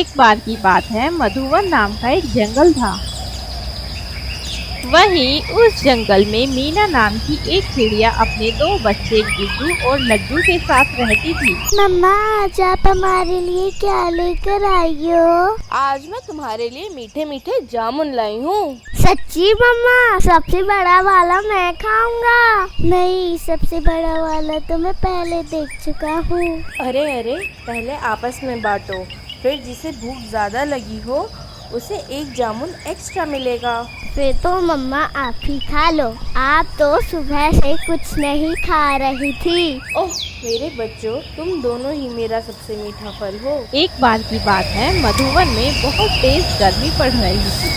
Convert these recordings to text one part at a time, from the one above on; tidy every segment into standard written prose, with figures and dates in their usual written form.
एक बार की बात है, मधुवन नाम का एक जंगल था। वहीं उस जंगल में मीना नाम की एक चिड़िया अपने 2 बच्चे गुड्डू और लड्डू के साथ रहती थी। मम्मा, आज आप हमारे लिए क्या लेकर आई हो? आज मैं तुम्हारे लिए मीठे मीठे जामुन लाई हूँ। सच्ची मम्मा? सबसे बड़ा वाला मैं खाऊंगा। नहीं, सबसे बड़ा वाला तो मैं पहले देख चुका हूँ। अरे अरे, पहले आपस में बांटो, फिर जिसे भूख ज्यादा लगी हो उसे एक जामुन एक्स्ट्रा मिलेगा। फिर तो मम्मा आप ही खा लो। आप तो सुबह से कुछ नहीं खा रही थी। ओह मेरे बच्चों, तुम दोनों ही मेरा सबसे मीठा फल हो। एक बार की बात है, मधुवन में बहुत तेज गर्मी पड़ रही थी।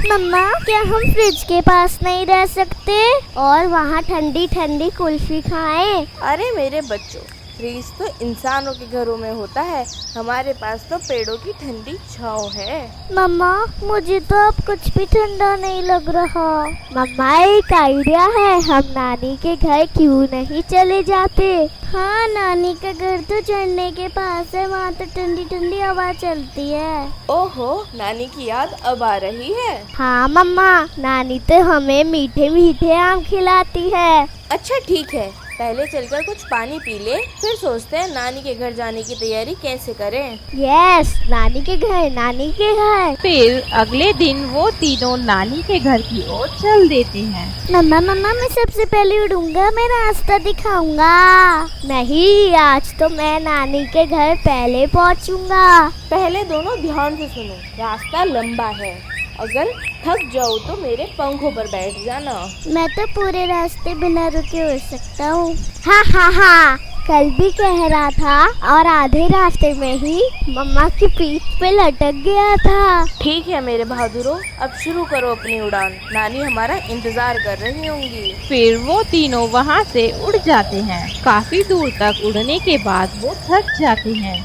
मम्मा, क्या हम फ्रिज के पास नहीं रह सकते और वहाँ ठंडी ठंडी कुल्फी खाएं? अरे मेरे बच्चों, फ्रिज तो इंसानों के घरों में होता है, हमारे पास तो पेड़ों की ठंडी छांव है। मम्मा, मुझे तो अब कुछ भी ठंडा नहीं लग रहा। मम्मा, एक आइडिया है, हम नानी के घर क्यों नहीं चले जाते? हाँ, नानी का घर तो झरने के पास है, वहाँ तो ठंडी ठंडी हवा चलती है। ओहो, नानी की याद अब आ रही है। हाँ मम्मा, नानी तो हमें मीठे मीठे आम खिलाती है। अच्छा ठीक है, पहले चलकर कुछ पानी पी ले, फिर सोचते हैं नानी के घर जाने की तैयारी कैसे करें। यस, नानी के घर, नानी के घर। फिर अगले दिन वो तीनों नानी के घर की ओर चल देते हैं। मम्मा मम्मा, मैं सबसे पहले उड़ूंगा, मैं रास्ता दिखाऊंगा। नहीं, आज तो मैं नानी के घर पहले पहुंचूंगा। पहले दोनों ध्यान से सुनो, रास्ता लंबा है, अगर थक जाओ तो मेरे पंखों पर बैठ जाना। मैं तो पूरे रास्ते बिना रुके उड़ सकता हूँ। हाँ हाँ हाँ, कल भी कह रहा था और आधे रास्ते में ही मम्मा की पीठ पे लटक गया था। ठीक है मेरे बहादुरों, अब शुरू करो अपनी उड़ान, नानी हमारा इंतजार कर रही होंगी। फिर वो तीनों वहाँ से उड़ जाते हैं। काफी दूर तक उड़ने के बाद वो थक जाते हैं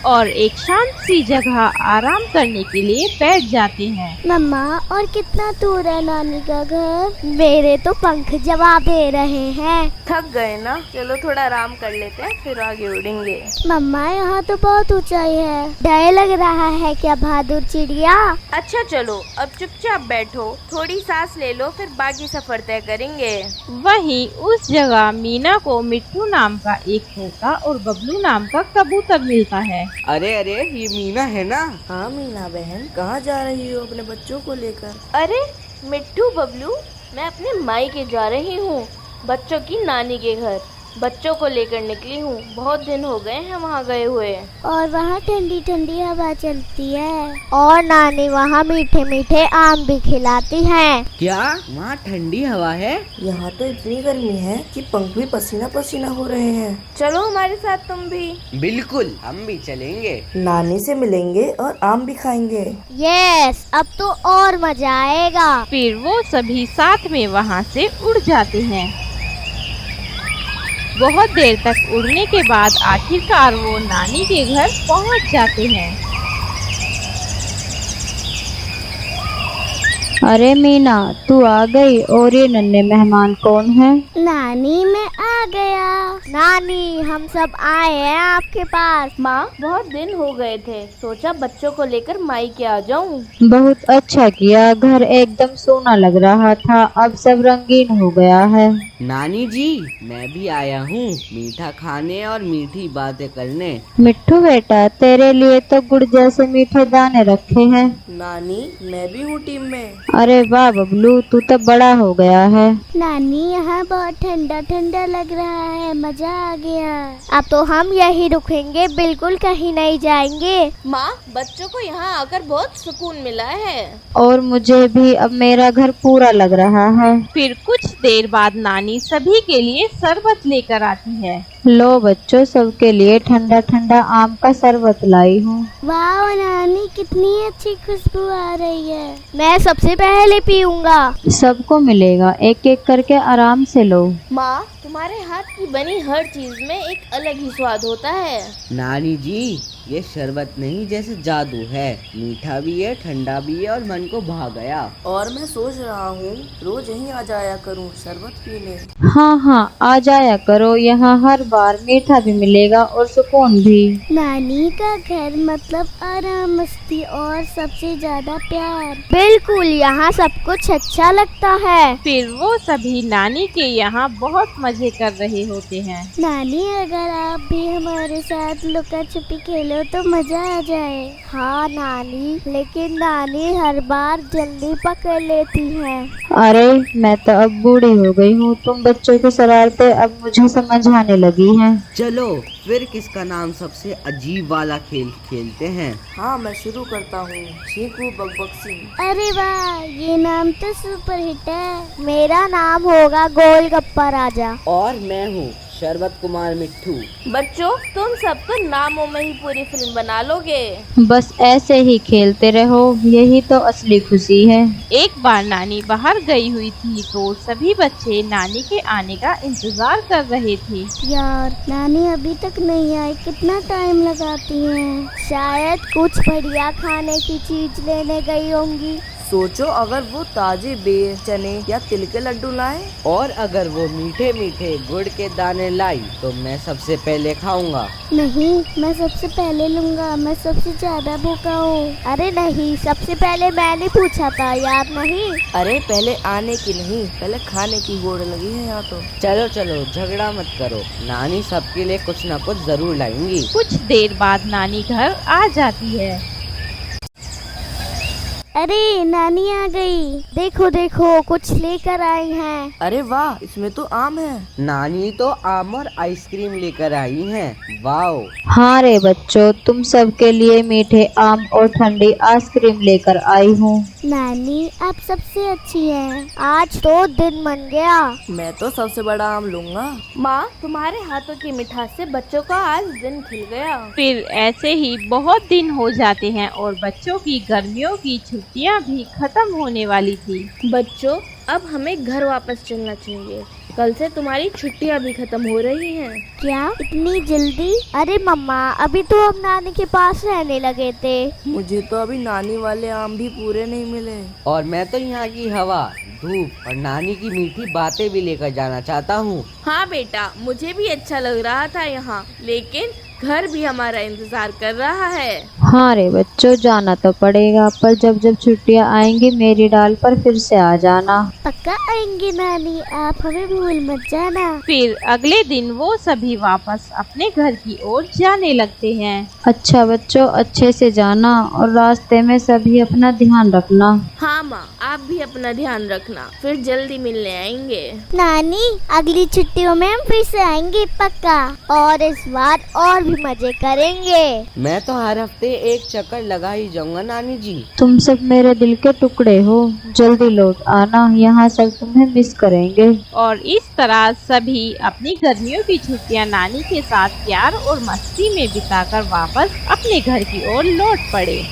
और एक शांत सी जगह आराम करने के लिए बैठ जाते हैं। मम्मा, और कितना दूर है नानी का घर? मेरे तो पंख जवाब दे रहे हैं। थक गए ना, चलो थोड़ा आराम कर लेते हैं, फिर आगे उड़ेंगे। मम्मा, यहाँ तो बहुत ऊंचाई है, डर लग रहा है क्या बहादुर चिड़िया? अच्छा चलो, अब चुपचाप बैठो, थोड़ी सांस ले लो, फिर बाकी सफर तय करेंगे। वहीं उस जगह मीना को मिट्टू नाम का एक तोता और बबलू नाम का कबूतर मिलता है। अरे अरे, ये मीना है ना? हाँ मीना बहन, कहाँ जा रही हो अपने बच्चों को लेकर? अरे मिट्टू बबलू, मैं अपने मायके जा रही हूँ, बच्चों की नानी के घर। बच्चों को लेकर निकली हूँ, बहुत दिन हो गए हैं वहाँ गए हुए। और वहाँ ठंडी ठंडी हवा चलती है और नानी वहाँ मीठे मीठे आम भी खिलाती है। क्या वहाँ ठंडी हवा है? यहाँ तो इतनी गर्मी है कि पंख भी पसीना पसीना हो रहे हैं। चलो हमारे साथ तुम भी। बिल्कुल, हम भी चलेंगे। नानी से मिलेंगे और आम भी खाएंगे। यस, अब तो और मजा आएगा। फिर वो सभी साथ में वहाँ से उड़ जाते हैं। बहुत देर तक उड़ने के बाद आखिरकार वो नानी के घर पहुँच जाते हैं। अरे मीना, तू आ गई और ये नन्हे मेहमान कौन है? नानी, मैं आ गया। नानी, हम सब आए हैं आपके पास। माँ, बहुत दिन हो गए थे, सोचा बच्चों को लेकर मायके आ जाऊं। बहुत अच्छा किया, घर एकदम सोना लग रहा था, अब सब रंगीन हो गया है। नानी जी, मैं भी आया हूँ मीठा खाने और मीठी बातें करने। मिट्टू बेटा, तेरे लिए तो गुड़ जैसे मीठे दाने रखे हैं। नानी, मैं भी हूँ टीम में। अरे वाह बबलू, तू तो बड़ा हो गया है। नानी, यहाँ बहुत ठंडा ठंडा लग रहा है, मजा आ गया। अब तो हम यही रुकेंगे, बिल्कुल कहीं नहीं जाएंगे। माँ, बच्चों को यहाँ आकर बहुत सुकून मिला है। और मुझे भी अब मेरा घर पूरा लग रहा है। फिर कुछ देर बाद नानी सभी के लिए शरबत लेकर आती है। लो बच्चों, सबके लिए ठंडा ठंडा आम का शरबत लाई हूँ। वाह नानी, कितनी अच्छी खुशबू आ रही है। मैं सबसे पहले पीऊंगा। सबको मिलेगा, एक एक करके आराम से लो। माँ, तुम्हारे हाथ की बनी हर चीज में एक अलग ही स्वाद होता है। नानी जी, ये शरबत नहीं जैसे जादू है, मीठा भी है, ठंडा भी है और मन को भा गया। और मैं सोच रहा हूँ रोज यहीं आ जाया करूँ शरबत पीने। हाँ हाँ, आ जाया करो, यहाँ हर बार मीठा भी मिलेगा और सुकून भी। नानी का घर मतलब आराम, मस्ती और सबसे ज्यादा प्यार। बिल्कुल, यहाँ सब कुछ अच्छा लगता है। फिर वो सभी नानी के यहाँ बहुत मजे कर रहे होते हैं। नानी, अगर आप भी हमारे साथ लुका छुपी खेलो तो मजा आ जाए। हाँ नानी, लेकिन नानी हर बार जल्दी पकड़ लेती है। अरे मैं तो अब बूढ़ी हो गई हूँ, तुम बच्चों की शरारतें अब मुझे समझ आने लगी हैं। चलो फिर किसका नाम सबसे अजीब वाला खेल खेलते हैं। हाँ, मैं शुरू करता हूँ। चीकू बकबक सिंह। अरे वाह, ये नाम तो सुपर हिट है। मेरा नाम होगा गोलगप्पा राजा। और मैं हूँ शरबत कुमार मिट्ठू। बच्चों, तुम सब तो नामों में ही पूरी फिल्म बना लोगे। बस ऐसे ही खेलते रहो, यही तो असली खुशी है। एक बार नानी बाहर गई हुई थी तो सभी बच्चे नानी के आने का इंतजार कर रहे थे। यार, नानी अभी तक नहीं आई, कितना टाइम लगाती हैं। शायद कुछ बढ़िया खाने की चीज लेने गई होंगी। सोचो, अगर वो ताजे बेर, चने या तिल के लड्डू लाए। और अगर वो मीठे मीठे गुड़ के दाने लाई तो मैं सबसे पहले खाऊंगा। नहीं, मैं सबसे पहले लूंगा, मैं सबसे ज्यादा भूखा हूँ। अरे नहीं, सबसे पहले मैंने पूछा था, याद नहीं? अरे पहले आने की नहीं, पहले खाने की होड़ लगी है यहाँ तो। चलो चलो, झगड़ा मत करो, नानी सबके लिए कुछ न कुछ जरूर लाएंगी। कुछ देर बाद नानी घर आ जाती है। अरे नानी आ गई, देखो देखो कुछ लेकर आई हैं। अरे वाह, इसमें तो आम है। नानी तो आम और आइसक्रीम लेकर आई हैं। वाओ। हाँ रे बच्चों, तुम सबके लिए मीठे आम और ठंडी आइसक्रीम लेकर आई हूँ। नानी, आप सबसे अच्छी हैं। आज तो दिन बन गया। मैं तो सबसे बड़ा आम लूंगा। माँ, तुम्हारे हाथों की मिठास से बच्चों का आज दिन खिल गया। फिर ऐसे ही बहुत दिन हो जाते हैं और बच्चों की गर्मियों की छुट्टियां भी खत्म होने वाली थी। बच्चों, अब हमें घर वापस चलना चाहिए। कल से तुम्हारी छुट्टियां भी खत्म हो रही हैं। क्या इतनी जल्दी? अरे मम्मा, अभी तो हम नानी के पास रहने लगे थे। मुझे तो अभी नानी वाले आम भी पूरे नहीं मिले। और मैं तो यहाँ की हवा, धूप और नानी की मीठी बातें भी लेकर जाना चाहता हूँ। हाँ बेटा, मुझे भी अच्छा लग रहा था यहाँ, लेकिन घर भी हमारा इंतजार कर रहा है। हाँ रे बच्चों, जाना तो पड़ेगा, पर जब जब छुट्टियाँ आएंगी मेरी डाल पर फिर से आ जाना। पक्का आएंगे नानी, आप हमें भूल मत जाना। फिर अगले दिन वो सभी वापस अपने घर की ओर जाने लगते हैं। अच्छा बच्चों, अच्छे से जाना और रास्ते में सभी अपना ध्यान रखना। हाँ माँ, आप भी अपना ध्यान रखना, फिर जल्दी मिलने आएंगे। नानी, अगली छुट्टियों में हम फिर से आएंगे पक्का, और इस बार और भी मजे करेंगे। मैं तो हर हफ्ते एक चक्कर लगा ही जाऊंगा नानी जी। तुम सब मेरे दिल के टुकड़े हो, जल्दी लौट आना, यहाँ सब तुम्हें मिस करेंगे। और इस तरह सभी अपनी गर्मियों की छुट्टियां नानी के साथ प्यार और मस्ती में बिताकर वापस अपने घर की ओर लौट पड़े।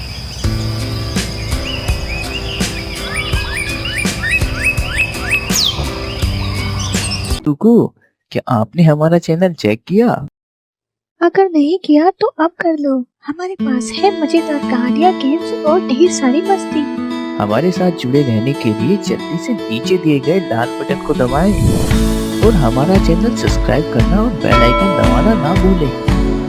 टुकू, क्या आपने हमारा चैनल चेक किया? अगर नहीं किया तो अब कर लो। हमारे पास है मजेदार कहानियाँ, गेम्स और ढेर सारी मस्ती। हमारे साथ जुड़े रहने के लिए जल्दी से नीचे दिए गए लाल बटन को दबाएं और हमारा चैनल सब्सक्राइब करना और बेल आइकन दबाना ना भूलें।